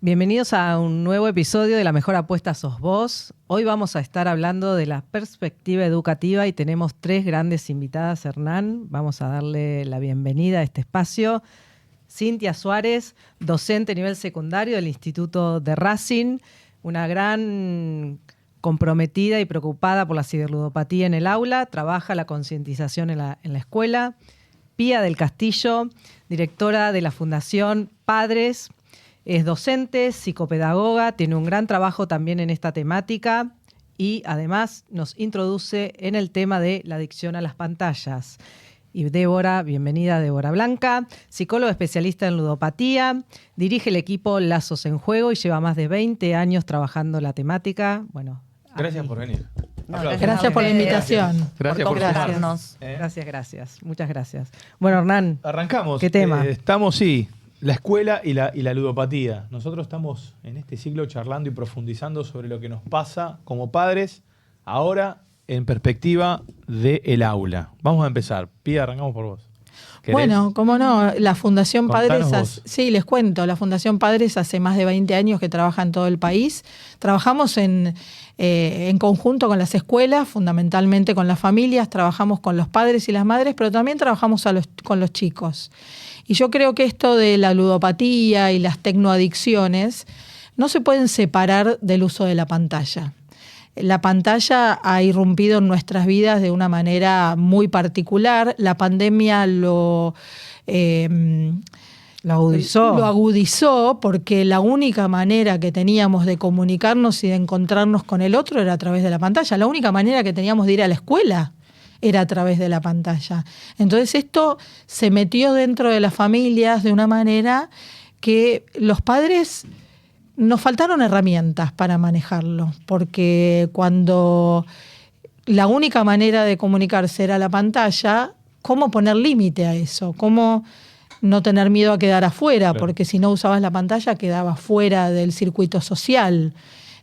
Bienvenidos a un nuevo episodio de La Mejor Apuesta Sos Vos. Hoy vamos a estar hablando de la perspectiva educativa y tenemos 3 grandes invitadas, Hernán. Vamos a darle la bienvenida a este espacio. Cintia Suárez, docente a nivel secundario del Instituto de Racing, una gran comprometida y preocupada por la ciberludopatía en el aula, trabaja la concientización en la escuela. Pía del Castillo, directora de la Fundación Padres, es docente, psicopedagoga, tiene un gran trabajo también en esta temática y además nos introduce en el tema de la adicción a las pantallas. Y Débora, bienvenida Débora Blanca, psicóloga especialista en ludopatía, dirige el equipo Lazos en Juego y lleva más de 20 años trabajando la temática. Bueno, gracias por venir. Gracias por la invitación. Gracias por convocarnos. Gracias. Muchas gracias. Bueno, Hernán, arrancamos. ¿Qué tema? Estamos, la escuela y la ludopatía. Nosotros estamos en este ciclo charlando y profundizando sobre lo que nos pasa como padres ahora en perspectiva del aula. Vamos a empezar. Pía, arrancamos por vos. Bueno, cómo no, la Fundación Contanos Padres, vos. sí, les cuento, la Fundación Padres hace más de 20 años que trabaja en todo el país. Trabajamos en conjunto con las escuelas, fundamentalmente con las familias, trabajamos con los padres y las madres, pero también trabajamos con los chicos. Y yo creo que esto de la ludopatía y las tecnoadicciones no se pueden separar del uso de la pantalla. La pantalla ha irrumpido en nuestras vidas de una manera muy particular. La pandemia lo agudizó porque la única manera que teníamos de comunicarnos y de encontrarnos con el otro era a través de la pantalla. La única manera que teníamos de ir a la escuela era a través de la pantalla. Entonces esto se metió dentro de las familias de una manera que los padres nos faltaron herramientas para manejarlo, porque cuando la única manera de comunicarse era la pantalla, ¿cómo poner límite a eso? ¿Cómo no tener miedo a quedar afuera? Claro. Porque si no usabas la pantalla quedabas fuera del circuito social.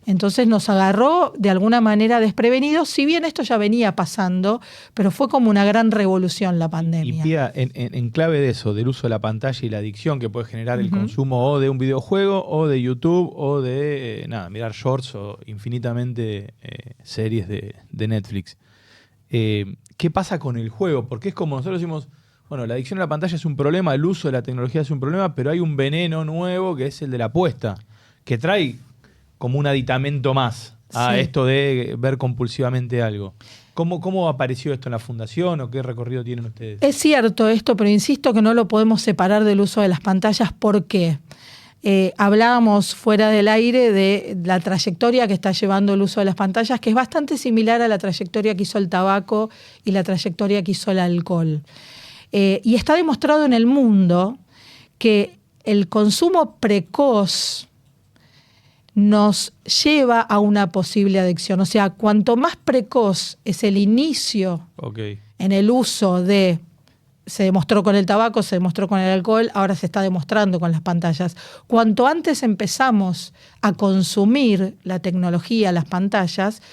Entonces nos agarró de alguna manera desprevenidos, si bien esto ya venía pasando, pero fue como una gran revolución la pandemia. Y Pía, en clave de eso, del uso de la pantalla y la adicción que puede generar el consumo o de un videojuego o de YouTube o de mirar shorts o infinitamente series de Netflix. ¿Qué pasa con el juego? Porque es como nosotros decimos, bueno, la adicción a la pantalla es un problema, el uso de la tecnología es un problema, pero hay un veneno nuevo que es el de la apuesta, que trae como un aditamento más a esto de ver compulsivamente algo. ¿Cómo apareció esto en la fundación o qué recorrido tienen ustedes? Es cierto esto, pero insisto que no lo podemos separar del uso de las pantallas. ¿Por qué? Hablábamos fuera del aire de la trayectoria que está llevando el uso de las pantallas, que es bastante similar a la trayectoria que hizo el tabaco y la trayectoria que hizo el alcohol. Y está demostrado en el mundo que el consumo precoz nos lleva a una posible adicción. O sea, cuanto más precoz es el inicio en el uso de... Se demostró con el tabaco, se demostró con el alcohol, ahora se está demostrando con las pantallas. Cuanto antes empezamos a consumir la tecnología, las pantallas,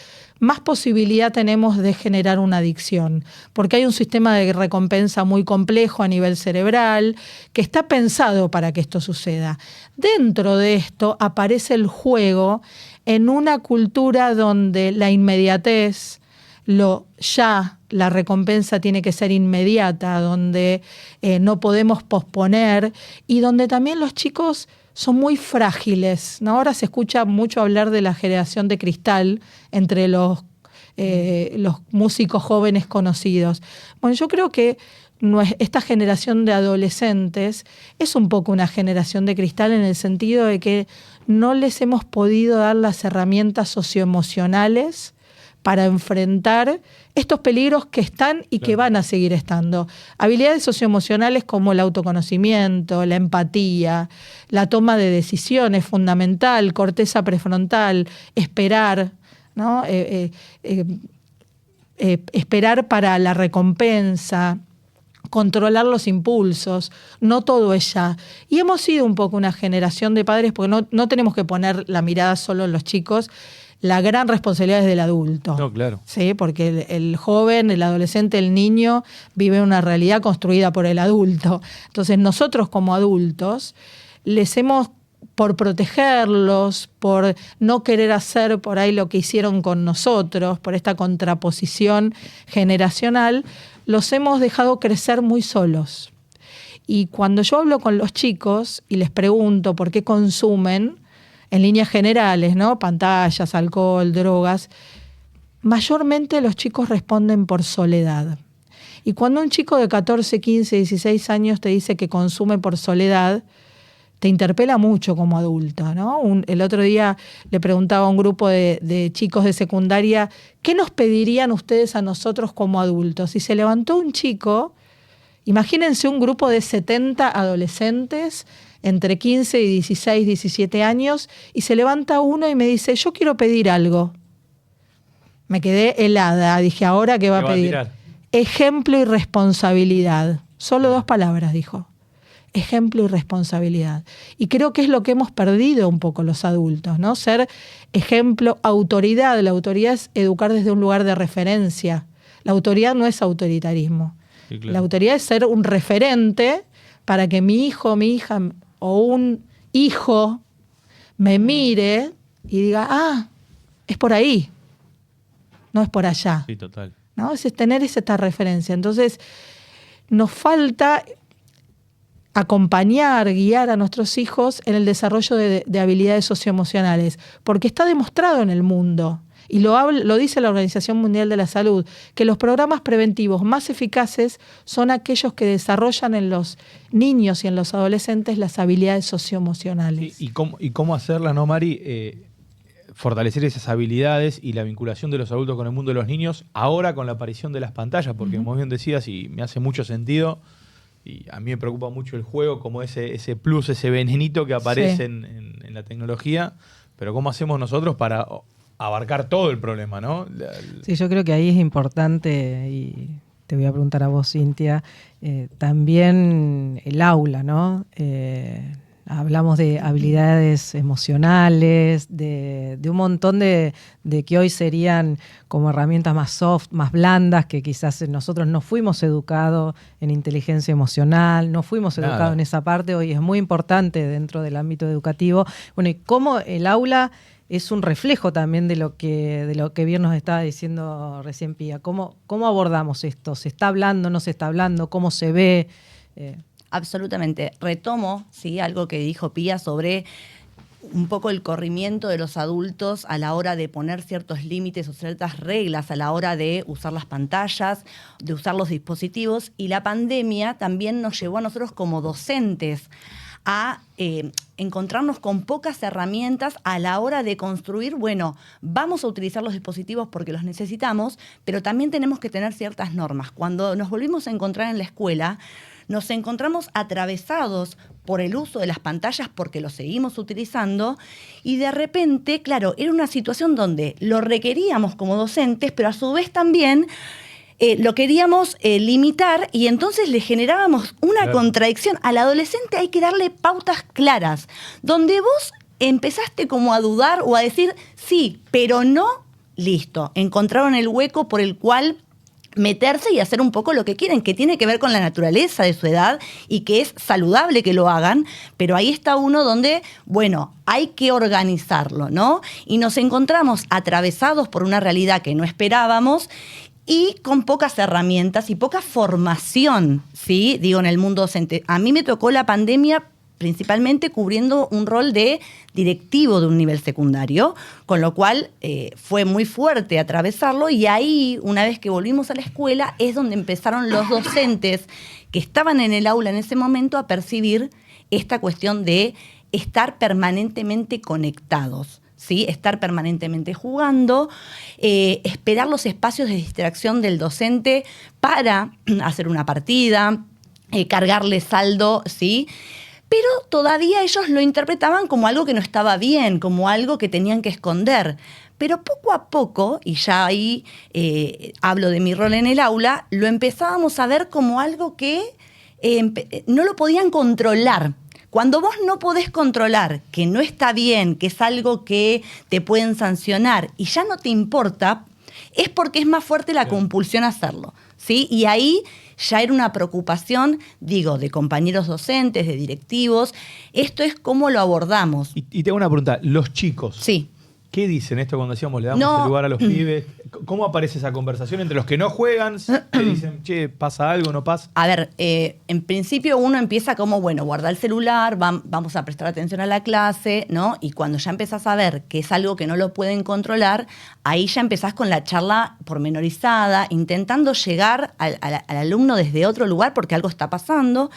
más posibilidad tenemos de generar una adicción, porque hay un sistema de recompensa muy complejo a nivel cerebral que está pensado para que esto suceda. Dentro de esto aparece el juego en una cultura donde la inmediatez, la recompensa tiene que ser inmediata, donde no podemos posponer y donde también los chicos son muy frágiles, ¿no? Ahora se escucha mucho hablar de la generación de cristal entre los músicos jóvenes conocidos. Bueno, yo creo que esta generación de adolescentes es un poco una generación de cristal en el sentido de que no les hemos podido dar las herramientas socioemocionales para enfrentar estos peligros que están y que van a seguir estando. Habilidades socioemocionales como el autoconocimiento, la empatía, la toma de decisiones fundamental, corteza prefrontal, esperar, ¿no? Esperar para la recompensa, controlar los impulsos, no todo es ya. Y hemos sido un poco una generación de padres, porque no tenemos que poner la mirada solo en los chicos. La gran responsabilidad es del adulto. No, claro. ¿Sí? Porque el joven, el adolescente, el niño vive una realidad construida por el adulto. Entonces nosotros como adultos les hemos por protegerlos, por no querer hacer por ahí lo que hicieron con nosotros, por esta contraposición generacional, los hemos dejado crecer muy solos. Y cuando yo hablo con los chicos y les pregunto por qué consumen, en líneas generales, ¿no? Pantallas, alcohol, drogas, mayormente los chicos responden por soledad. Y cuando un chico de 14, 15, 16 años te dice que consume por soledad, te interpela mucho como adulto, ¿no? El otro día le preguntaba a un grupo de chicos de secundaria, ¿qué nos pedirían ustedes a nosotros como adultos? Y se levantó un chico, imagínense un grupo de 70 adolescentes entre 15 y 16, 17 años, y se levanta uno y me dice, yo quiero pedir algo. Me quedé helada, dije, ¿ahora qué va a pedir? Ejemplo y responsabilidad. Solo 2 palabras, dijo. Ejemplo y responsabilidad. Y creo que es lo que hemos perdido un poco los adultos, ¿no? Ser ejemplo, autoridad. La autoridad es educar desde un lugar de referencia. La autoridad no es autoritarismo. Sí, claro. La autoridad es ser un referente para que mi hijo, mi hija o un hijo me mire y diga, es por ahí, no es por allá. Sí, total. ¿No? Es tener esta referencia. Entonces, nos falta acompañar, guiar a nuestros hijos en el desarrollo de habilidades socioemocionales, porque está demostrado en el mundo, y lo dice la Organización Mundial de la Salud, que los programas preventivos más eficaces son aquellos que desarrollan en los niños y en los adolescentes las habilidades socioemocionales. ¿Y cómo hacerlas, no, Mari? Fortalecer esas habilidades y la vinculación de los adultos con el mundo de los niños ahora con la aparición de las pantallas, porque como bien decías, y me hace mucho sentido, y a mí me preocupa mucho el juego como ese plus, ese venenito que aparece en la tecnología, pero ¿cómo hacemos nosotros para abarcar todo el problema, ¿no? Sí, yo creo que ahí es importante, y te voy a preguntar a vos, Cintia, también el aula, ¿no? Hablamos de habilidades emocionales, de un montón de que hoy serían como herramientas más soft, más blandas, que quizás nosotros no fuimos educados en inteligencia emocional, no fuimos educados en esa parte, hoy es muy importante dentro del ámbito educativo. Bueno, y cómo el aula es un reflejo también de lo que bien nos estaba diciendo recién Pía. ¿Cómo abordamos esto? ¿Se está hablando, no se está hablando? ¿Cómo se ve? Absolutamente. Retomo, ¿sí?, algo que dijo Pía sobre un poco el corrimiento de los adultos a la hora de poner ciertos límites o ciertas reglas a la hora de usar las pantallas, de usar los dispositivos. Y la pandemia también nos llevó a nosotros como docentes a encontrarnos con pocas herramientas a la hora de construir, bueno, vamos a utilizar los dispositivos porque los necesitamos, pero también tenemos que tener ciertas normas. Cuando nos volvimos a encontrar en la escuela, nos encontramos atravesados por el uso de las pantallas porque lo seguimos utilizando y de repente, claro, era una situación donde lo requeríamos como docentes, pero a su vez también lo queríamos limitar y entonces le generábamos una contradicción. Al adolescente hay que darle pautas claras, donde vos empezaste como a dudar o a decir sí, pero no, listo. Encontraron el hueco por el cual meterse y hacer un poco lo que quieren, que tiene que ver con la naturaleza de su edad y que es saludable que lo hagan, pero ahí está uno donde, bueno, hay que organizarlo, ¿no? Y nos encontramos atravesados por una realidad que no esperábamos y con pocas herramientas y poca formación, ¿sí? Digo, en el mundo docente. A mí me tocó la pandemia principalmente cubriendo un rol de directivo de un nivel secundario, con lo cual fue muy fuerte atravesarlo y ahí, una vez que volvimos a la escuela, es donde empezaron los docentes que estaban en el aula en ese momento a percibir esta cuestión de estar permanentemente conectados, ¿sí? Estar permanentemente jugando, esperar los espacios de distracción del docente para hacer una partida, cargarle saldo, ¿sí? Pero todavía ellos lo interpretaban como algo que no estaba bien, como algo que tenían que esconder. Pero poco a poco, y ya ahí hablo de mi rol en el aula, lo empezábamos a ver como algo que no lo podían controlar. Cuando vos no podés controlar que no está bien, que es algo que te pueden sancionar y ya no te importa, es porque es más fuerte la compulsión a hacerlo, ¿sí? Y ahí ya era una preocupación, digo, de compañeros docentes, de directivos. Esto es cómo lo abordamos. Y tengo una pregunta, los chicos. Sí. ¿Qué dicen esto cuando decíamos le damos el lugar a los pibes? ¿Cómo aparece esa conversación entre los que no juegan? Que dicen, che, ¿pasa algo, no pasa? A ver, en principio uno empieza como, bueno, guarda el celular, vamos a prestar atención a la clase, ¿no? Y cuando ya empezás a ver que es algo que no lo pueden controlar, ahí ya empezás con la charla pormenorizada, intentando llegar al alumno desde otro lugar porque algo está pasando.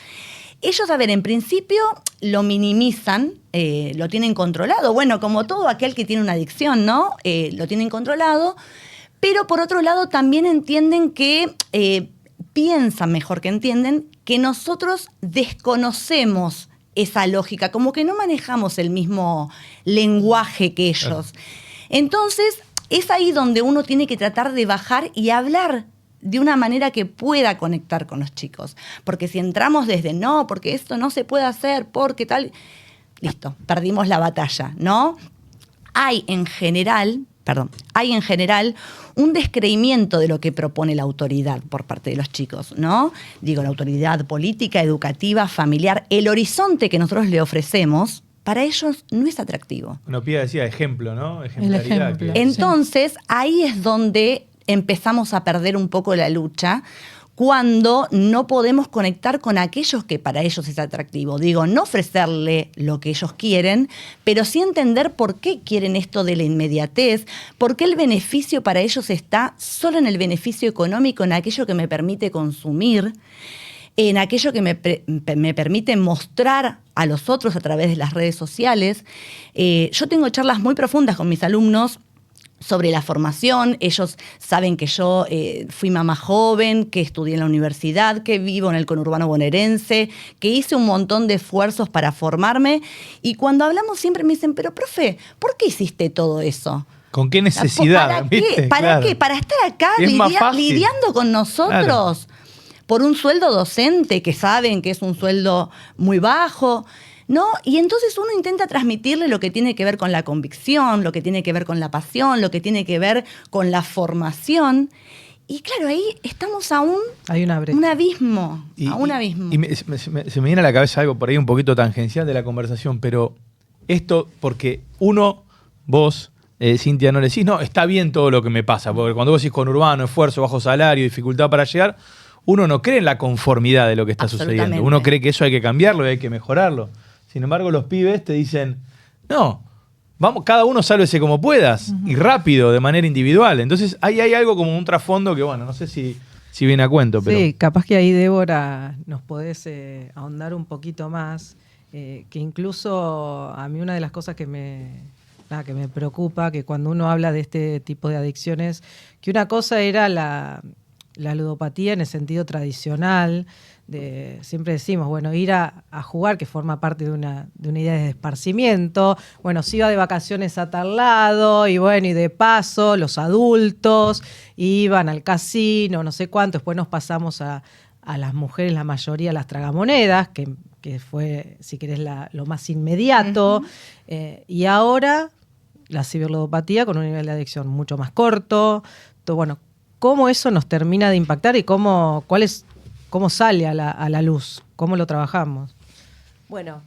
Ellos, a ver, en principio lo minimizan, lo tienen controlado. Bueno, como todo aquel que tiene una adicción, ¿no? Lo tienen controlado, pero por otro lado también entienden que, piensan mejor que entienden, que nosotros desconocemos esa lógica, como que no manejamos el mismo lenguaje que ellos. Entonces, es ahí donde uno tiene que tratar de bajar y hablar de una manera que pueda conectar con los chicos. Porque si entramos desde no, porque esto no se puede hacer, porque tal, listo, perdimos la batalla, ¿no? Hay en general un descreimiento de lo que propone la autoridad por parte de los chicos, ¿no? Digo, la autoridad política, educativa, familiar, el horizonte que nosotros le ofrecemos, para ellos no es atractivo. Bueno, Pía decía ejemplo, ¿no? Ejemplaridad. El ejemplo. Entonces, ahí es donde empezamos a perder un poco la lucha, cuando no podemos conectar con aquellos que para ellos es atractivo. Digo, no ofrecerle lo que ellos quieren, pero sí entender por qué quieren esto de la inmediatez, por qué el beneficio para ellos está solo en el beneficio económico, en aquello que me permite consumir, en aquello que me permite mostrar a los otros a través de las redes sociales. Yo tengo charlas muy profundas con mis alumnos sobre la formación. Ellos saben que yo fui mamá joven, que estudié en la universidad, que vivo en el conurbano bonaerense, que hice un montón de esfuerzos para formarme. Y cuando hablamos siempre me dicen, pero profe, ¿por qué hiciste todo eso? ¿Con qué necesidad? ¿Para qué? ¿Para qué? ¿Para estar acá lidiando con nosotros? Claro. Por un sueldo docente que saben que es un sueldo muy bajo, ¿no? Y entonces uno intenta transmitirle lo que tiene que ver con la convicción, lo que tiene que ver con la pasión, lo que tiene que ver con la formación. Y claro, ahí estamos a un abismo. Un abismo. Se me viene a la cabeza algo por ahí un poquito tangencial de la conversación, pero esto porque vos, Cintia, no le decís, no, está bien todo lo que me pasa, porque cuando vos decís conurbano, esfuerzo, bajo salario, dificultad para llegar, uno no cree en la conformidad de lo que está sucediendo. Uno cree que eso hay que cambiarlo y hay que mejorarlo. Sin embargo, los pibes te dicen, no, vamos, cada uno sálvese como puedas, y rápido, de manera individual. Entonces, ahí hay algo como un trasfondo que, bueno, no sé si viene a cuento. Pero... Sí, capaz que ahí, Débora, nos podés ahondar un poquito más, que incluso a mí una de las cosas que me preocupa, que cuando uno habla de este tipo de adicciones, que una cosa era la ludopatía en el sentido tradicional, siempre decimos, bueno, ir a jugar, que forma parte de una idea de esparcimiento, bueno, se iba de vacaciones a tal lado, y bueno, y de paso los adultos iban al casino, no sé cuánto, después nos pasamos a las mujeres, la mayoría, las tragamonedas, que fue, si querés, lo más inmediato, y ahora la ciberludopatía con un nivel de adicción mucho más corto. Entonces, bueno, ¿cómo eso nos termina de impactar y cómo sale a la luz? ¿Cómo lo trabajamos? Bueno,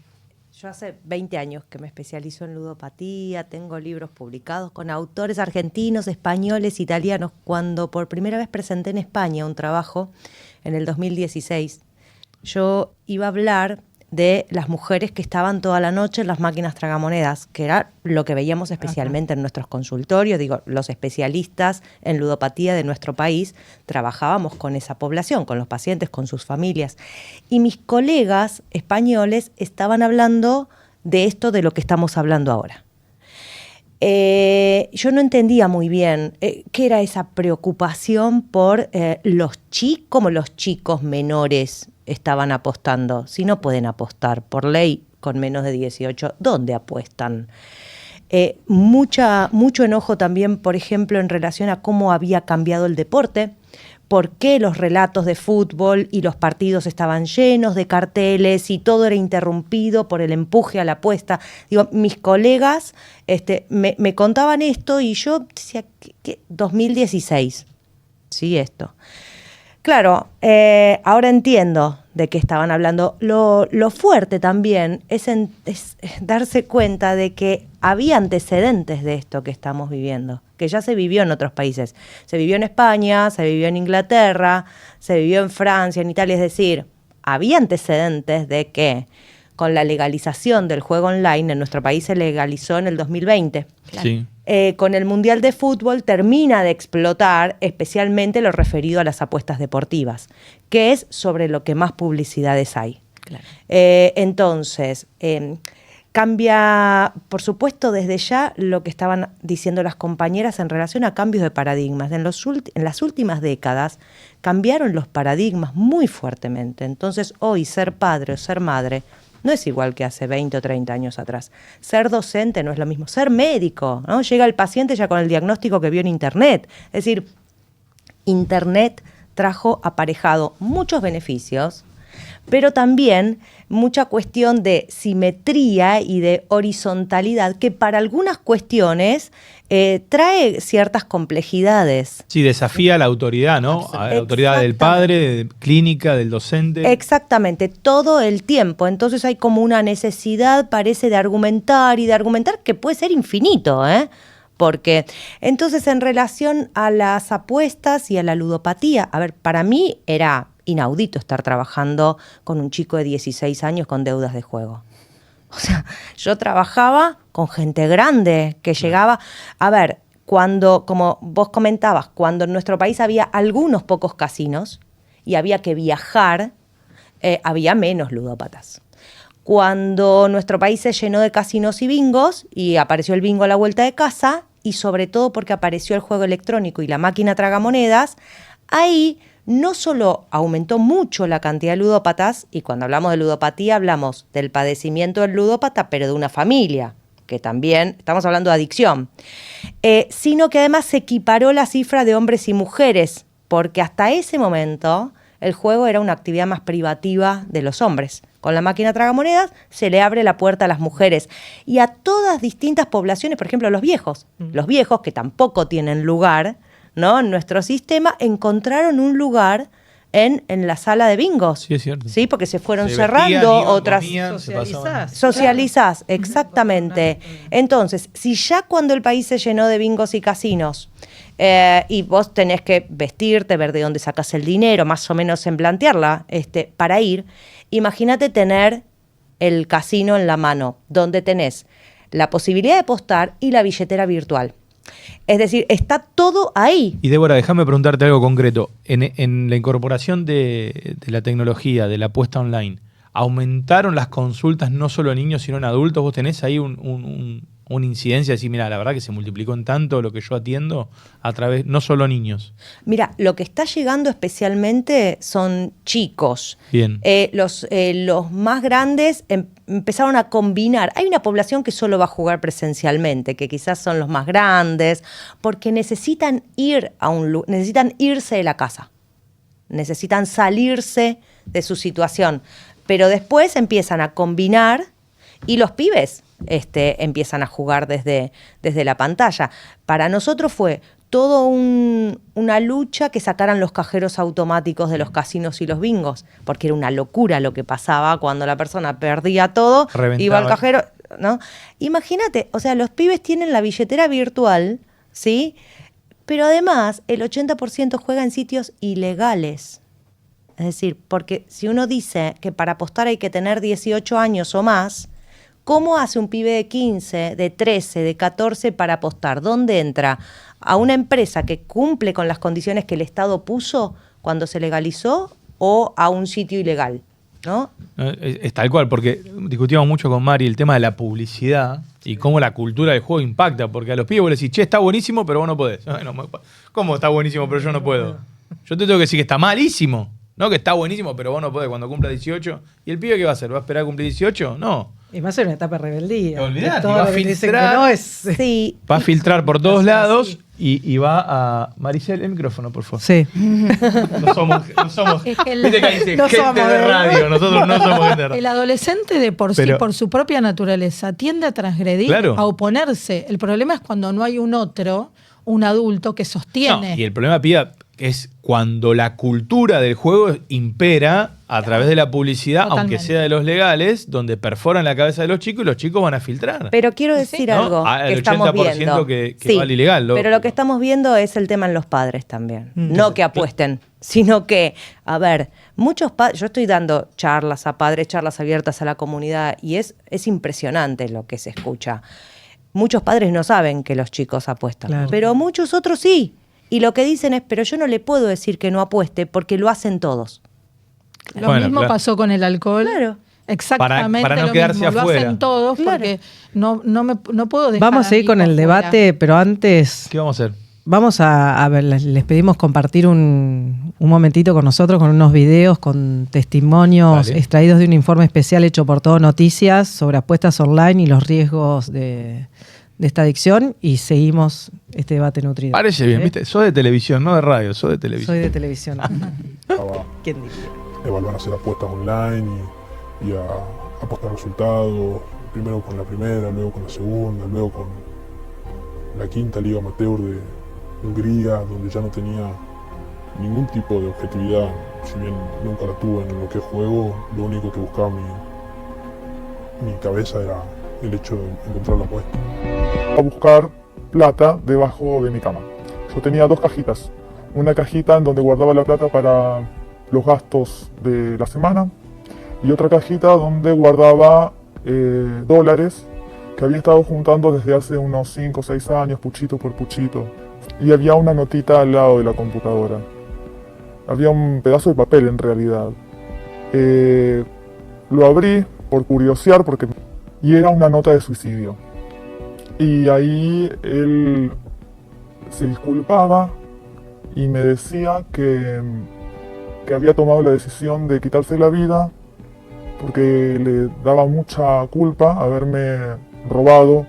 yo hace 20 años que me especializo en ludopatía, tengo libros publicados con autores argentinos, españoles, italianos. Cuando por primera vez presenté en España un trabajo, en el 2016, yo iba a hablar de las mujeres que estaban toda la noche en las máquinas tragamonedas, que era lo que veíamos especialmente en nuestros consultorios. Digo, los especialistas en ludopatía de nuestro país trabajábamos con esa población, con los pacientes, con sus familias. Y mis colegas españoles estaban hablando de esto de lo que estamos hablando ahora. Yo no entendía muy bien qué era esa preocupación por cómo los chicos menores estaban apostando. Si no pueden apostar por ley con menos de 18, ¿dónde apuestan? Mucho enojo también, por ejemplo, en relación a cómo había cambiado el deporte, por qué los relatos de fútbol y los partidos estaban llenos de carteles y todo era interrumpido por el empuje a la apuesta. Digo, mis colegas me contaban esto y yo decía, ¿qué? 2016, sí, esto. Claro, ahora entiendo de qué estaban hablando. Lo fuerte también es darse cuenta de que había antecedentes de esto que estamos viviendo, que ya se vivió en otros países. Se vivió en España, se vivió en Inglaterra, se vivió en Francia, en Italia. Es decir, había antecedentes de que con la legalización del juego online, en nuestro país se legalizó en el 2020. Claro. Sí. Con el Mundial de Fútbol termina de explotar especialmente lo referido a las apuestas deportivas, que es sobre lo que más publicidades hay. Claro. Entonces, cambia, por supuesto, desde ya lo que estaban diciendo las compañeras en relación a cambios de paradigmas. En las últimas décadas cambiaron los paradigmas muy fuertemente. Entonces, hoy ser padre o ser madre no es igual que hace 20 o 30 años atrás. Ser docente no es lo mismo. Ser médico, ¿no? Llega el paciente ya con el diagnóstico que vio en Internet. Es decir, Internet trajo aparejado muchos beneficios, pero también mucha cuestión de simetría y de horizontalidad que para algunas cuestiones trae ciertas complejidades. Sí, desafía a la autoridad, ¿no? A la autoridad del padre, clínica, del docente. Exactamente, todo el tiempo. Entonces hay como una necesidad, parece, de argumentar que puede ser infinito, ¿eh? Porque entonces en relación a las apuestas y a la ludopatía, a ver, para mí era inaudito estar trabajando con un chico de 16 años con deudas de juego. O sea, yo trabajaba con gente grande que llegaba. A ver, cuando, como vos comentabas, cuando en nuestro país había algunos pocos casinos y había que viajar, había menos ludópatas. Cuando nuestro país se llenó de casinos y bingos y apareció el bingo a la vuelta de casa, y sobre todo porque apareció el juego electrónico y la máquina tragamonedas, ahí no solo aumentó mucho la cantidad de ludópatas, y cuando hablamos de ludopatía hablamos del padecimiento del ludópata, pero de una familia, que también estamos hablando de adicción, sino que además se equiparó la cifra de hombres y mujeres, porque hasta ese momento el juego era una actividad más privativa de los hombres. Con la máquina tragamonedas se le abre la puerta a las mujeres y a todas distintas poblaciones, por ejemplo, los viejos. Los viejos, que tampoco tienen lugar, ¿no? En nuestro sistema, encontraron un lugar en la sala de bingos. Sí, es cierto. Sí, porque se fueron Se cerrando vestían, iban, otras. comían, se pasaban. Socializás, exactamente. Entonces, si ya cuando el país se llenó de bingos y casinos, y vos tenés que vestirte, ver de dónde sacás el dinero, más o menos en plantearla, para ir, imagínate tener el casino en la mano, donde tenés la posibilidad de apostar y la billetera virtual. Es decir, está todo ahí. Y Débora, déjame preguntarte algo concreto. En la incorporación de la tecnología, de la apuesta online, ¿aumentaron las consultas no solo en niños, sino en adultos? ¿Vos tenés ahí una incidencia de decir, mira, la verdad que se multiplicó en tanto lo que yo atiendo a través, no solo niños? Mira, lo que está llegando especialmente son chicos. Bien. Los más grandes empezaron a combinar. Hay una población que solo va a jugar presencialmente, que quizás son los más grandes, porque necesitan necesitan irse de la casa. Necesitan salirse de su situación. Pero después empiezan a combinar y los pibes empiezan a jugar desde la pantalla. Para nosotros fue todo una lucha que sacaran los cajeros automáticos de los casinos y los bingos, porque era una locura lo que pasaba cuando la persona perdía todo, reventaba. Iba al cajero, ¿no? Imagínate, o sea, los pibes tienen la billetera virtual, ¿sí? Pero además el 80% juega en sitios ilegales. Es decir, porque si uno dice que para apostar hay que tener 18 años o más, ¿cómo hace un pibe de 15, de 13, de 14 para apostar? ¿Dónde entra? ¿A una empresa que cumple con las condiciones que el Estado puso cuando se legalizó o a un sitio ilegal? ¿No? Es tal cual, porque discutíamos mucho con Mari el tema de la publicidad y cómo la cultura del juego impacta, porque a los pibes vos le decís, che, está buenísimo, pero vos no podés. ¿Cómo está buenísimo, pero yo no puedo? Yo te tengo que decir que está malísimo, no que está buenísimo, pero vos no podés cuando cumpla 18. ¿Y el pibe qué va a hacer? ¿Va a esperar a cumplir 18? No. Y va a ser una etapa de rebeldía. Olvidate, Todo va a lo que dicen filtrar. que no es. Sí. Va a filtrar por todos lados Sí. y va a... Maricel, el micrófono, por favor. Sí. No somos Es que viste que ahí dice no gente somos de radio, nosotros no somos gente de radio. El adolescente de por sí, Pero- por su propia naturaleza, tiende a transgredir, Claro. a oponerse. El problema es cuando no hay un otro, un adulto que sostiene. No, y el problema, Pía, es cuando la cultura del juego impera a través de la publicidad, Totalmente. aunque sea de los legales, donde perforan la cabeza de los chicos y los chicos van a filtrar. Pero quiero decir ¿no? algo que El estamos 80% viendo. que Sí, vale ilegal. pero lo que estamos viendo es el tema en los padres también. No que apuesten, sino que, a ver, muchos padres, yo estoy dando charlas a padres, charlas abiertas a la comunidad, y es impresionante lo que se escucha. Muchos padres no saben que los chicos apuestan, Claro. pero muchos otros sí. Y lo que dicen es, pero yo no le puedo decir que no apueste porque lo hacen todos. Lo Bueno, mismo claro. pasó con el alcohol. Claro. Exactamente Para no lo quedarse mismo. afuera. Lo hacen todos Claro. porque no puedo dejar Vamos a ir mi con hijo el afuera. debate, pero antes ¿Qué vamos a hacer? vamos a ver, les pedimos compartir un momentito con nosotros con unos videos con testimonios Dale. extraídos de un informe especial hecho por Todo Noticias sobre apuestas online y los riesgos de esta adicción, y seguimos este debate nutrido. Parece bien, ¿viste? Sos de televisión, no de radio, sos de televisión. Soy de televisión. Estaba ¿Quién diría? evaluar hacer apuestas online y a apostar resultados, primero con la primera, luego con la segunda, luego con la quinta liga amateur de Hungría, donde ya no tenía ningún tipo de objetividad, si bien nunca la tuve en lo que es juego, lo único que buscaba mi cabeza era el hecho de encontrar la apuesta. A buscar plata debajo de mi cama. Yo tenía dos cajitas, una cajita en donde guardaba la plata para los gastos de la semana y otra cajita donde guardaba dólares que había estado juntando desde hace unos 5 o 6 años, puchito por puchito. Y había una notita al lado de la computadora. Había un pedazo de papel en realidad. Lo abrí por curiosear y era una nota de suicidio. Y ahí él se disculpaba y me decía que había tomado la decisión de quitarse la vida porque le daba mucha culpa haberme robado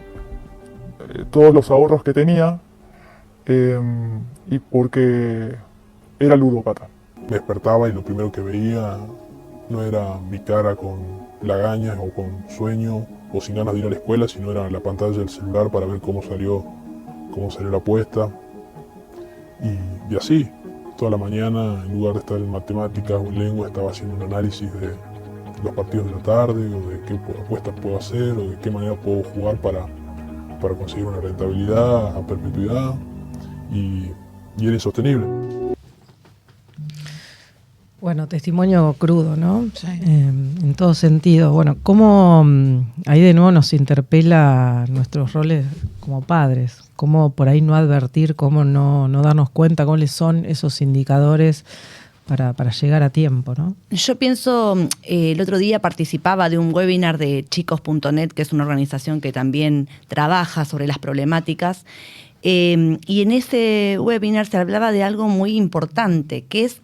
todos los ahorros que tenía y porque era ludópata. Despertaba y lo primero que veía no era mi cara con lagañas o con sueño o sin ganas de ir a la escuela, sino era la pantalla del celular para ver cómo salió la apuesta. Y así, toda la mañana, en lugar de estar en matemáticas o en lengua, estaba haciendo un análisis de los partidos de la tarde, o de qué apuestas puedo hacer, o de qué manera puedo jugar para conseguir una rentabilidad a perpetuidad, y era insostenible. Bueno, testimonio crudo, ¿no? Sí. En todo sentido. Bueno, ¿cómo ahí de nuevo nos interpela nuestros roles como padres? ¿Cómo por ahí no advertir, cómo no darnos cuenta cuáles son esos indicadores para llegar a tiempo, ¿no? Yo pienso, el otro día participaba de un webinar de chicos.net, que es una organización que también trabaja sobre las problemáticas, y en ese webinar se hablaba de algo muy importante, que es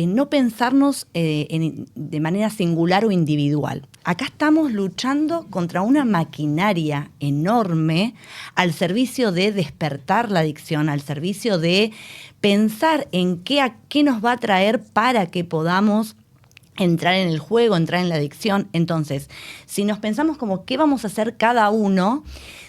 no pensarnos de manera singular o individual. Acá estamos luchando contra una maquinaria enorme al servicio de despertar la adicción, al servicio de pensar en qué nos va a traer para que podamos entrar en el juego, entrar en la adicción. Entonces, si nos pensamos como qué vamos a hacer cada uno,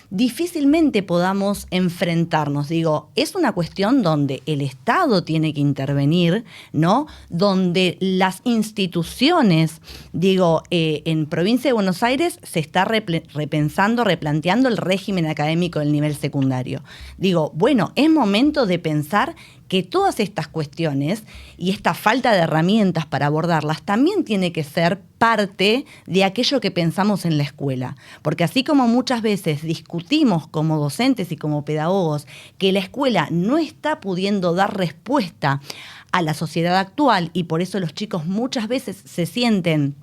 difícilmente podamos enfrentarnos. Digo, es una cuestión donde el Estado tiene que intervenir, ¿no? Donde las instituciones, digo, en Provincia de Buenos Aires se está repensando, replanteando el régimen académico del nivel secundario. Digo, bueno, es momento de pensar que todas estas cuestiones y esta falta de herramientas para abordarlas también tiene que ser parte de aquello que pensamos en la escuela. Porque así como muchas veces discutimos como docentes y como pedagogos que la escuela no está pudiendo dar respuesta a la sociedad actual y por eso los chicos muchas veces se sienten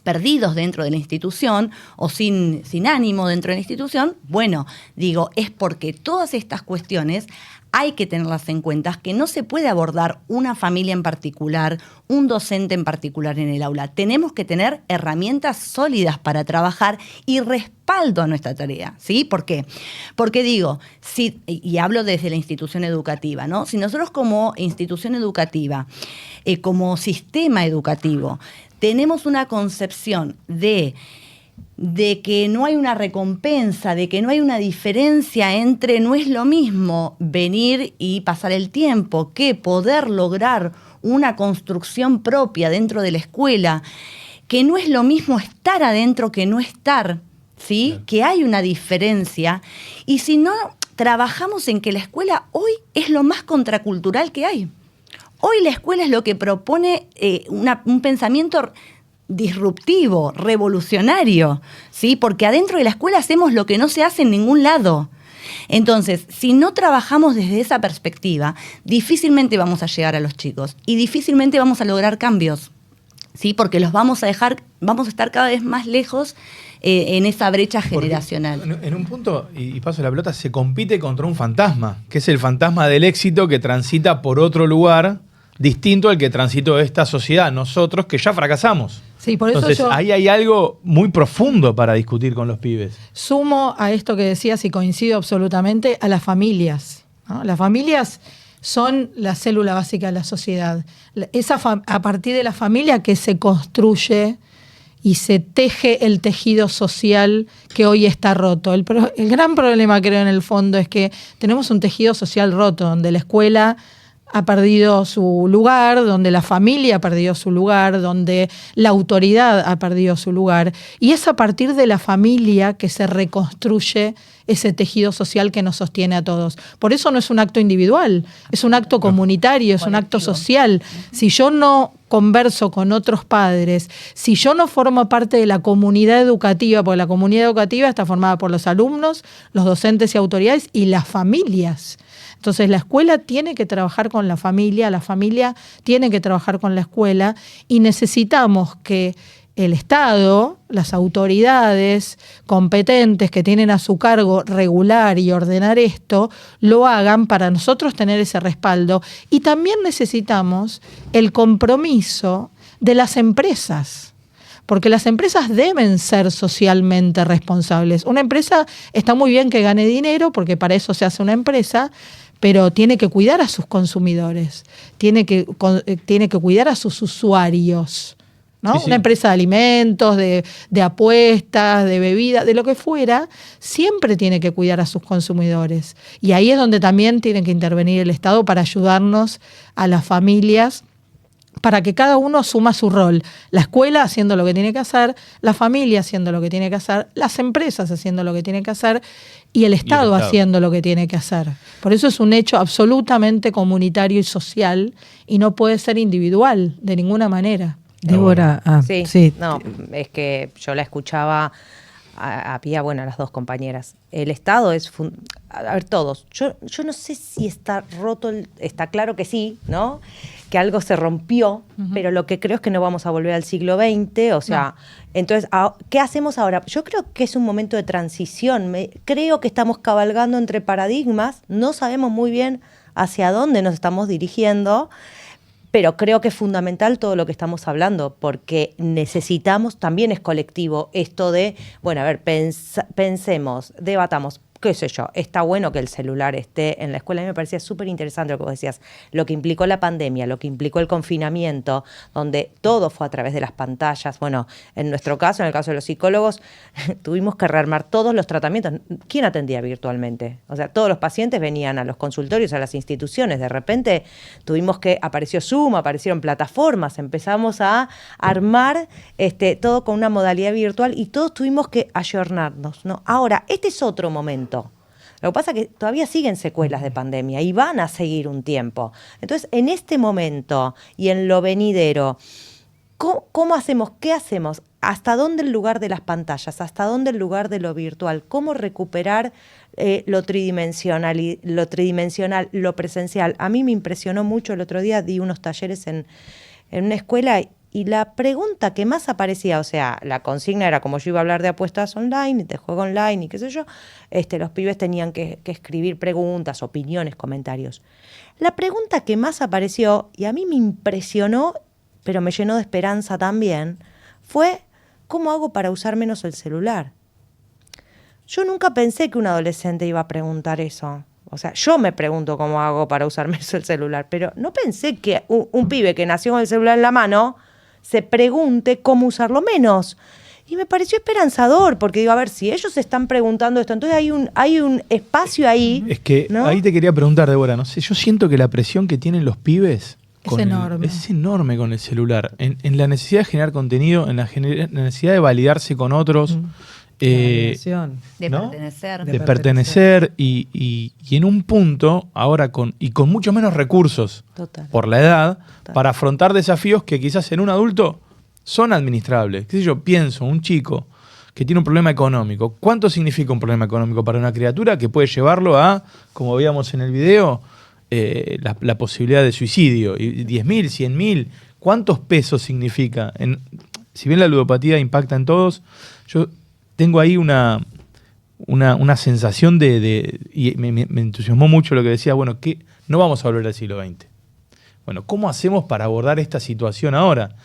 perdidos dentro de la institución o sin ánimo dentro de la institución, bueno, digo, es porque todas estas cuestiones hay que tenerlas en cuenta, que no se puede abordar una familia en particular, un docente en particular en el aula. Tenemos que tener herramientas sólidas para trabajar y respaldo a nuestra tarea, ¿sí? ¿Por qué? Porque digo, y hablo desde la institución educativa, ¿no? Si nosotros como institución educativa, como sistema educativo, tenemos una concepción de de que no hay una recompensa, de que no hay una diferencia entre, no es lo mismo venir y pasar el tiempo que poder lograr una construcción propia dentro de la escuela, que no es lo mismo estar adentro que no estar, ¿sí? Claro. Que hay una diferencia. Y si no trabajamos en que la escuela hoy es lo más contracultural que hay. Hoy la escuela es lo que propone un pensamiento disruptivo, revolucionario, ¿sí? Porque adentro de la escuela hacemos lo que no se hace en ningún lado. Entonces, si no trabajamos desde esa perspectiva, difícilmente vamos a llegar a los chicos y difícilmente vamos a lograr cambios, ¿sí? Porque los vamos a estar cada vez más lejos en esa brecha generacional. Porque en un punto, y paso la pelota, se compite contra un fantasma, que es el fantasma del éxito que transita por otro lugar distinto al que transitó esta sociedad, nosotros que ya fracasamos. Sí, por eso entonces, ahí hay algo muy profundo para discutir con los pibes. Sumo a esto que decías y coincido absolutamente a las familias, ¿no? Las familias son la célula básica de la sociedad. A partir de la familia que se construye y se teje el tejido social que hoy está roto. El gran problema, creo, en el fondo es que tenemos un tejido social roto, donde la escuela ha perdido su lugar, donde la familia ha perdido su lugar, donde la autoridad ha perdido su lugar. Y es a partir de la familia que se reconstruye ese tejido social que nos sostiene a todos. Por eso no es un acto individual, es un acto comunitario, es un acto social. Si yo no converso con otros padres, si yo no formo parte de la comunidad educativa, porque la comunidad educativa está formada por los alumnos, los docentes y autoridades y las familias. Entonces la escuela tiene que trabajar con la familia tiene que trabajar con la escuela y necesitamos que el Estado, las autoridades competentes que tienen a su cargo regular y ordenar esto, lo hagan para nosotros tener ese respaldo. Y también necesitamos el compromiso de las empresas, porque las empresas deben ser socialmente responsables. Una empresa está muy bien que gane dinero, porque para eso se hace una empresa, pero tiene que cuidar a sus consumidores, tiene que cuidar a sus usuarios, ¿no? Sí. Una empresa de alimentos, de apuestas, de bebidas, de lo que fuera, siempre tiene que cuidar a sus consumidores. Y ahí es donde también tiene que intervenir el Estado para ayudarnos a las familias, para que cada uno asuma su rol. La escuela haciendo lo que tiene que hacer, la familia haciendo lo que tiene que hacer, las empresas haciendo lo que tienen que hacer y el Estado haciendo lo que tiene que hacer. Por eso es un hecho absolutamente comunitario y social y no puede ser individual de ninguna manera. Débora, sí. No, es que yo la escuchaba a Pía, bueno, a las dos compañeras. El Estado es... A ver, todos. Yo no sé si está roto, está claro que sí, ¿no? Que algo se rompió, pero lo que creo es que no vamos a volver al siglo XX, o sea... No. Entonces, ¿qué hacemos ahora? Yo creo que es un momento de transición. Creo que estamos cabalgando entre paradigmas, no sabemos muy bien hacia dónde nos estamos dirigiendo, pero creo que es fundamental todo lo que estamos hablando, porque necesitamos, también es colectivo, esto de, bueno, a ver, pensemos, debatamos, qué sé yo, está bueno que el celular esté en la escuela. A mí me parecía súper interesante lo que vos decías, lo que implicó la pandemia, lo que implicó el confinamiento, donde todo fue a través de las pantallas. Bueno, en nuestro caso, en el caso de los psicólogos, tuvimos que rearmar todos los tratamientos. ¿Quién atendía virtualmente? O sea, todos los pacientes venían a los consultorios, a las instituciones. De repente apareció Zoom, aparecieron plataformas, empezamos a armar todo con una modalidad virtual y todos tuvimos que ayornarnos, ¿no? Ahora, este es otro momento. Lo que pasa es que todavía siguen secuelas de pandemia y van a seguir un tiempo. Entonces, en este momento y en lo venidero, ¿cómo hacemos? ¿Qué hacemos? ¿Hasta dónde el lugar de las pantallas? ¿Hasta dónde el lugar de lo virtual? ¿Cómo recuperar lo tridimensional, lo presencial? A mí me impresionó mucho el otro día, di unos talleres en una escuela y la pregunta que más aparecía, o sea, la consigna era como yo iba a hablar de apuestas online, de juego online y qué sé yo, los pibes tenían que escribir preguntas, opiniones, comentarios. La pregunta que más apareció, y a mí me impresionó, pero me llenó de esperanza también, fue ¿cómo hago para usar menos el celular? Yo nunca pensé que un adolescente iba a preguntar eso. O sea, yo me pregunto cómo hago para usar menos el celular, pero no pensé que un pibe que nació con el celular en la mano se pregunte cómo usarlo menos. Y me pareció esperanzador, porque digo, a ver, si ellos se están preguntando esto, entonces hay un espacio ahí. Es que ¿no? ahí te quería preguntar, Débora, no sé, yo siento que la presión que tienen los pibes Es enorme con el celular, en la necesidad de generar contenido, en la necesidad de validarse con otros, De ¿no? pertenecer. de pertenecer y en un punto, ahora con mucho menos recursos Total. por la edad, Total. para afrontar desafíos que quizás en un adulto son administrables. ¿Qué sé yo? Pienso, un chico que tiene un problema económico. ¿Cuánto significa un problema económico para una criatura que puede llevarlo a, como veíamos en el video, la posibilidad de suicidio? Y 10.000, 100.000, ¿cuántos pesos significa? Si bien la ludopatía impacta en todos, yo tengo ahí una sensación y me entusiasmó mucho lo que decía, bueno, que no vamos a volver al siglo XX. Bueno, ¿cómo hacemos para abordar esta situación ahora?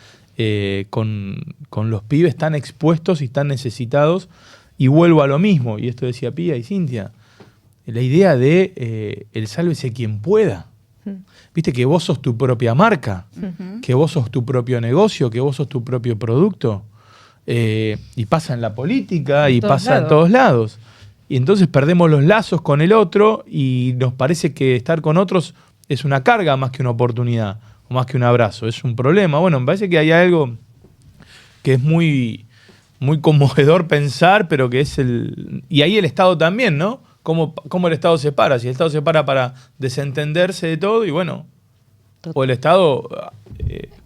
Con los pibes tan expuestos y tan necesitados, y vuelvo a lo mismo, y esto decía Pía y Cintia, la idea de el sálvese quien pueda. Viste que vos sos tu propia marca, que vos sos tu propio negocio, que vos sos tu propio producto, y pasa en la política y pasa en todos lados. Y entonces perdemos los lazos con el otro y nos parece que estar con otros es una carga más que una oportunidad. O más que un abrazo, es un problema. Bueno, me parece que hay algo que es muy, muy conmovedor pensar, pero que es y ahí el Estado también, ¿no? ¿Cómo el Estado se para? Si el Estado se para desentenderse de todo, y bueno, o el Estado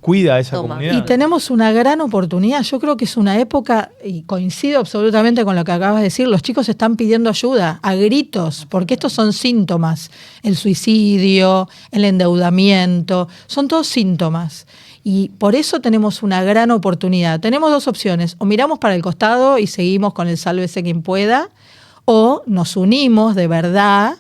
cuida a esa comunidad. Y tenemos una gran oportunidad. Yo creo que es una época, y coincido absolutamente con lo que acabas de decir, los chicos están pidiendo ayuda a gritos, porque estos son síntomas. El suicidio, el endeudamiento, son todos síntomas. Y por eso tenemos una gran oportunidad. Tenemos dos opciones: o miramos para el costado y seguimos con el sálvese quien pueda, o nos unimos de verdad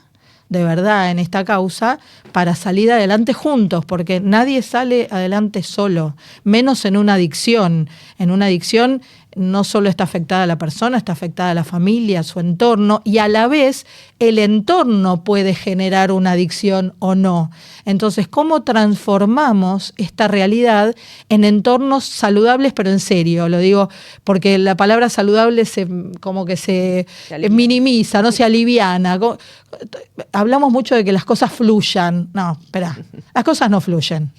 en esta causa para salir adelante juntos, porque nadie sale adelante solo, menos en una adicción. En una adicción no solo está afectada la persona, está afectada la familia, su entorno, y a la vez el entorno puede generar una adicción o no. Entonces, ¿cómo transformamos esta realidad en entornos saludables, pero en serio? Lo digo porque la palabra saludable se minimiza, no se aliviana. Hablamos mucho de que las cosas fluyan. No, espera, las cosas no fluyen.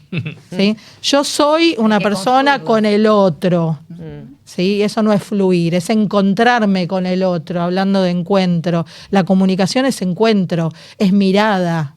¿Sí? Yo soy una persona con el otro. ¿Sí? Eso no es fluir, es encontrarme con el otro, hablando de encuentro. La comunicación es encuentro, es mirada,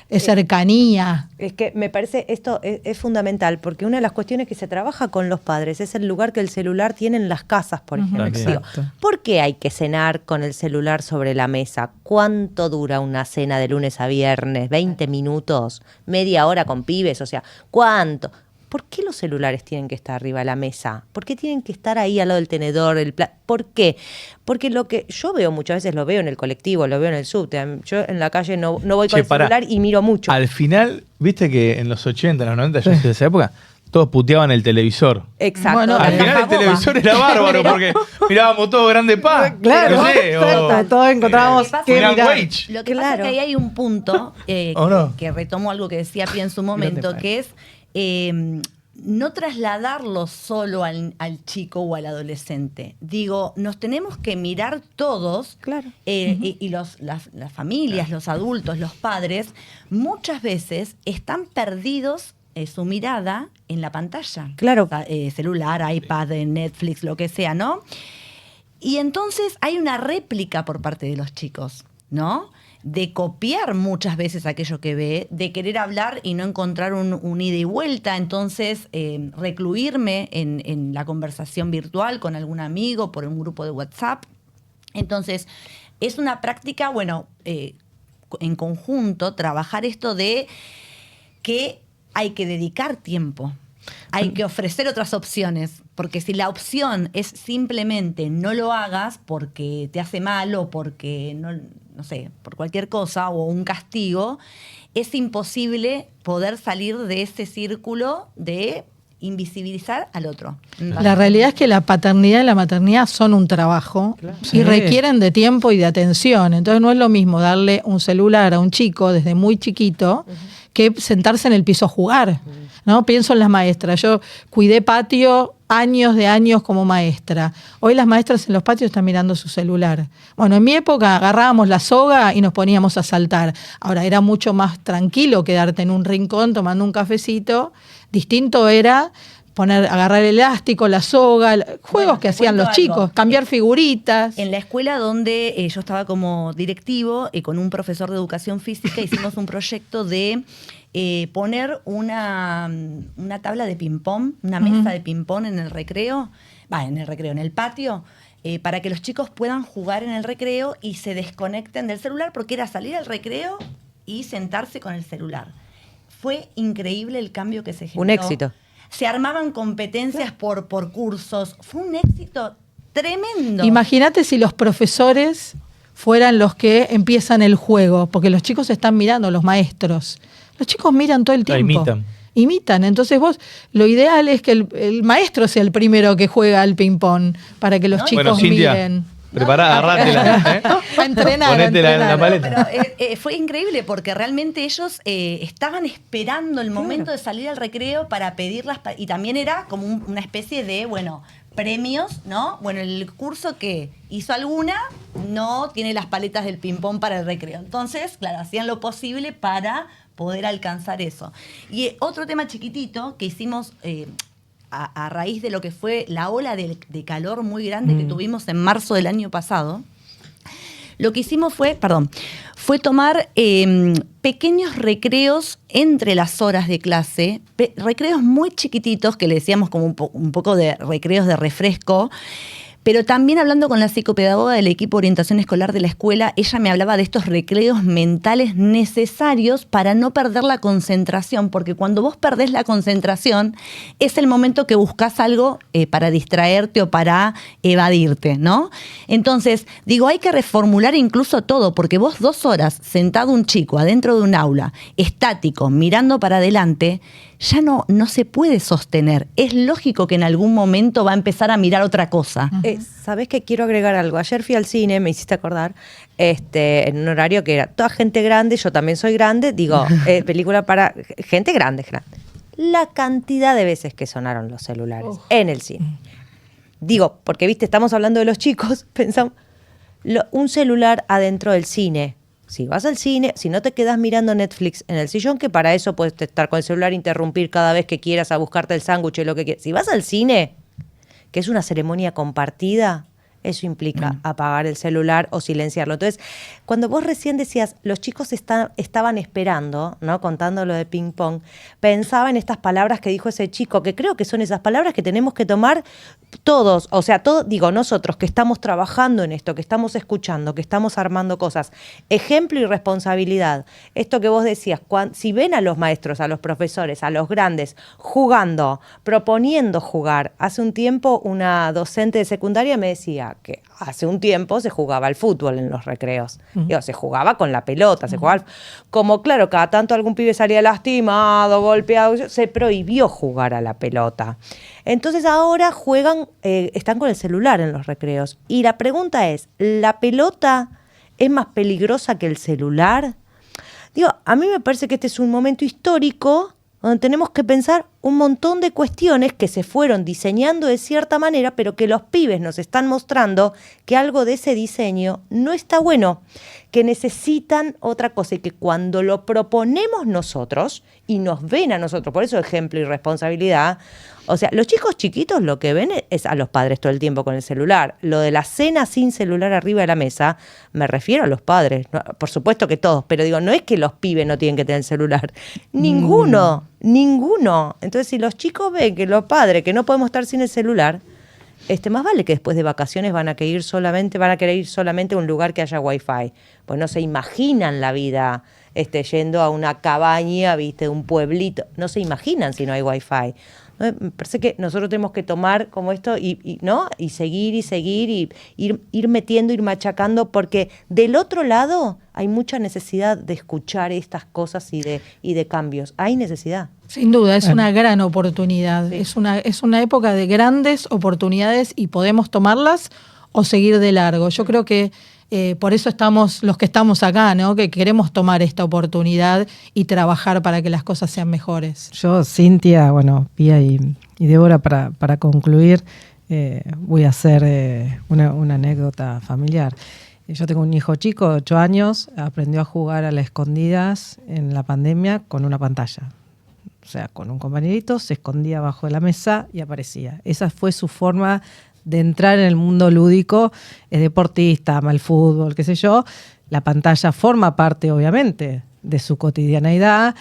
es cercanía. Es que me parece esto es fundamental, porque una de las cuestiones que se trabaja con los padres es el lugar que el celular tiene en las casas, por ejemplo. Digo, ¿por qué hay que cenar con el celular sobre la mesa? ¿Cuánto dura una cena de lunes a viernes? ¿20 minutos? ¿Media hora con pibes? O sea, ¿cuánto? ¿Por qué los celulares tienen que estar arriba de la mesa? ¿Por qué tienen que estar ahí al lado del tenedor? ¿Por qué? Porque lo que yo veo muchas veces, lo veo en el colectivo, lo veo en el subte. Yo en la calle no voy con el celular y miro mucho. Al final, viste que en los 80, en los 90, yo soy de esa época, todos puteaban el televisor. Exacto. Bueno, Al final el televisor era bárbaro porque mirábamos todo Grande Paz. Claro, no sé, exacto, todos encontrábamos Lo que qué Miran mirar. Wage. Lo que pasa es que ahí hay un punto ¿O no? que retomo algo que decía Pia en su momento, que es no trasladarlo solo al chico o al adolescente. Digo, nos tenemos que mirar todos, Claro. y las familias, los adultos, los padres, muchas veces están perdidos su mirada en la pantalla. Claro. Celular, iPad, Netflix, lo que sea, ¿no? Y entonces hay una réplica por parte de los chicos, ¿no? De copiar muchas veces aquello que ve, de querer hablar y no encontrar un ida y vuelta, entonces recluirme en la conversación virtual con algún amigo por un grupo de WhatsApp. Entonces, es una práctica, bueno, en conjunto, trabajar esto de que hay que dedicar tiempo. Hay que ofrecer otras opciones, porque si la opción es simplemente no lo hagas porque te hace mal o porque, no sé, por cualquier cosa o un castigo, es imposible poder salir de ese círculo de invisibilizar al otro. La realidad es que la paternidad y la maternidad son un trabajo y requieren de tiempo y de atención. Entonces no es lo mismo darle un celular a un chico desde muy chiquito que sentarse en el piso a jugar. ¿No? Pienso en las maestras. Yo cuidé patio años de años como maestra. Hoy las maestras en los patios están mirando su celular. Bueno, en mi época agarrábamos la soga y nos poníamos a saltar. Ahora era mucho más tranquilo quedarte en un rincón tomando un cafecito. Distinto era agarrar el elástico, la soga, juegos que hacían los chicos, cambiar figuritas. En la escuela donde yo estaba como directivo y con un profesor de educación física hicimos un proyecto de poner una tabla de ping-pong, una mesa de ping-pong en el recreo, en el patio, para que los chicos puedan jugar en el recreo y se desconecten del celular, porque era salir al recreo y sentarse con el celular. Fue increíble el cambio que se generó. Un éxito. Se armaban competencias por cursos. Fue un éxito tremendo. Imagínate si los profesores fueran los que empiezan el juego, porque los chicos están mirando, los maestros. Los chicos miran todo el tiempo. Imitan. Entonces lo ideal es que el maestro sea el primero que juega al ping-pong para que los chicos miren. Prepará, agarrátela. A entrenar. Ponete la paleta. Pero fue increíble porque realmente ellos estaban esperando el momento de salir al recreo para pedirlas. Y también era como una especie de, premios, ¿no? Bueno, el curso que hizo alguna no tiene las paletas del ping-pong para el recreo. Entonces, claro, hacían lo posible para poder alcanzar eso. Y otro tema chiquitito que hicimos a raíz de lo que fue la ola de calor muy grande que tuvimos en marzo del año pasado, lo que hicimos fue tomar pequeños recreos entre las horas de clase, recreos muy chiquititos que le decíamos como un poco de recreos de refresco. Pero también hablando con la psicopedagoga del equipo de orientación escolar de la escuela, ella me hablaba de estos recreos mentales necesarios para no perder la concentración, porque cuando vos perdés la concentración es el momento que buscas algo para distraerte o para evadirte, ¿no? Entonces, hay que reformular incluso todo, porque vos 2 horas sentado un chico adentro de un aula, estático, mirando para adelante, ya no se puede sostener. Es lógico que en algún momento va a empezar a mirar otra cosa. ¿Sabés que quiero agregar algo? Ayer fui al cine, me hiciste acordar, en un horario que era toda gente grande, yo también soy grande, película para gente grande. La cantidad de veces que sonaron los celulares en el cine. Porque, estamos hablando de los chicos, pensamos, un celular adentro del cine. Si vas al cine, si no te quedas mirando Netflix en el sillón, que para eso puedes estar con el celular, interrumpir cada vez que quieras a buscarte el sándwich y lo que quieras. Si vas al cine, que es una ceremonia compartida, eso implica apagar el celular o silenciarlo. Entonces, cuando vos recién decías, los chicos estaban esperando, ¿no? Contando lo de ping pong, pensaba en estas palabras que dijo ese chico, que creo que son esas palabras que tenemos que tomar todos, nosotros que estamos trabajando en esto, que estamos escuchando, que estamos armando cosas. Ejemplo y responsabilidad. Esto que vos decías, si ven a los maestros, a los profesores, a los grandes, jugando, proponiendo jugar. Hace un tiempo una docente de secundaria me decía que hace un tiempo se jugaba al fútbol en los recreos. Se jugaba con la pelota, se jugaba como, claro, cada tanto algún pibe salía lastimado, golpeado, se prohibió jugar a la pelota. Entonces ahora están con el celular en los recreos. Y la pregunta es, ¿la pelota es más peligrosa que el celular? A mí me parece que este es un momento histórico donde tenemos que pensar un montón de cuestiones que se fueron diseñando de cierta manera, pero que los pibes nos están mostrando que algo de ese diseño no está bueno, que necesitan otra cosa y que cuando lo proponemos nosotros y nos ven a nosotros, por eso ejemplo y responsabilidad, los chicos chiquitos lo que ven es a los padres todo el tiempo con el celular. Lo de la cena sin celular arriba de la mesa, me refiero a los padres. No, por supuesto que todos, pero no es que los pibes no tienen que tener celular. Ninguno. Entonces, si los chicos ven que los padres, que no podemos estar sin el celular, más vale que después de vacaciones van a querer ir solamente a un lugar que haya wifi. Pues no se imaginan la vida yendo a una cabaña, un pueblito. No se imaginan si no hay wifi. Me parece que nosotros tenemos que tomar como esto y seguir y ir metiendo, ir machacando, porque del otro lado hay mucha necesidad de escuchar estas cosas y de cambios. Hay necesidad. Sin duda, es una gran oportunidad. Sí. Es una época de grandes oportunidades y podemos tomarlas o seguir de largo. Yo creo que por eso estamos los que estamos acá, ¿no? Que queremos tomar esta oportunidad y trabajar para que las cosas sean mejores. Yo, Cintia, Pía y Y Débora, para concluir, voy a hacer una anécdota familiar. Yo tengo un hijo chico de 8 años, aprendió a jugar a las escondidas en la pandemia con una pantalla. O sea, con un compañerito, se escondía abajo de la mesa y aparecía. Esa fue su forma de entrar en el mundo lúdico. Es deportista, ama el fútbol, qué sé yo. La pantalla forma parte, obviamente, de su cotidianeidad.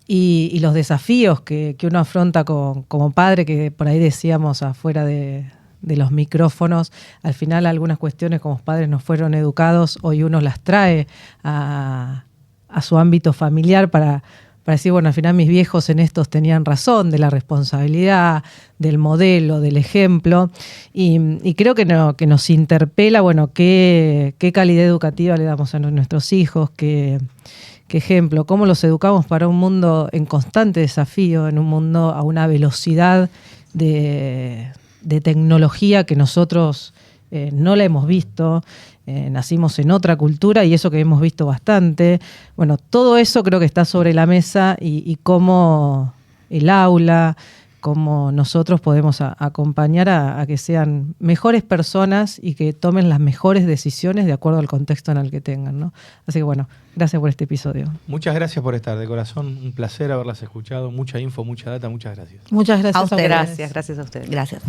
Y los desafíos que uno afronta como padre, que por ahí decíamos afuera de los micrófonos, al final algunas cuestiones como padres no fueron educados, hoy uno las trae a su ámbito familiar para decir, bueno, al final mis viejos en estos tenían razón, de la responsabilidad, del modelo, del ejemplo, y creo que nos interpela, bueno, qué calidad educativa le damos a nuestros hijos, qué ejemplo, cómo los educamos para un mundo en constante desafío, en un mundo a una velocidad de tecnología que nosotros no la hemos visto. Nacimos en otra cultura y eso que hemos visto bastante. Bueno, todo eso creo que está sobre la mesa y cómo el aula, cómo nosotros podemos acompañar a que sean mejores personas y que tomen las mejores decisiones de acuerdo al contexto en el que tengan, ¿no? Así que bueno, gracias por este episodio. Muchas gracias por estar, de corazón, un placer haberlas escuchado, mucha info, mucha data, muchas gracias. Muchas gracias A ustedes. Gracias a ustedes. Gracias.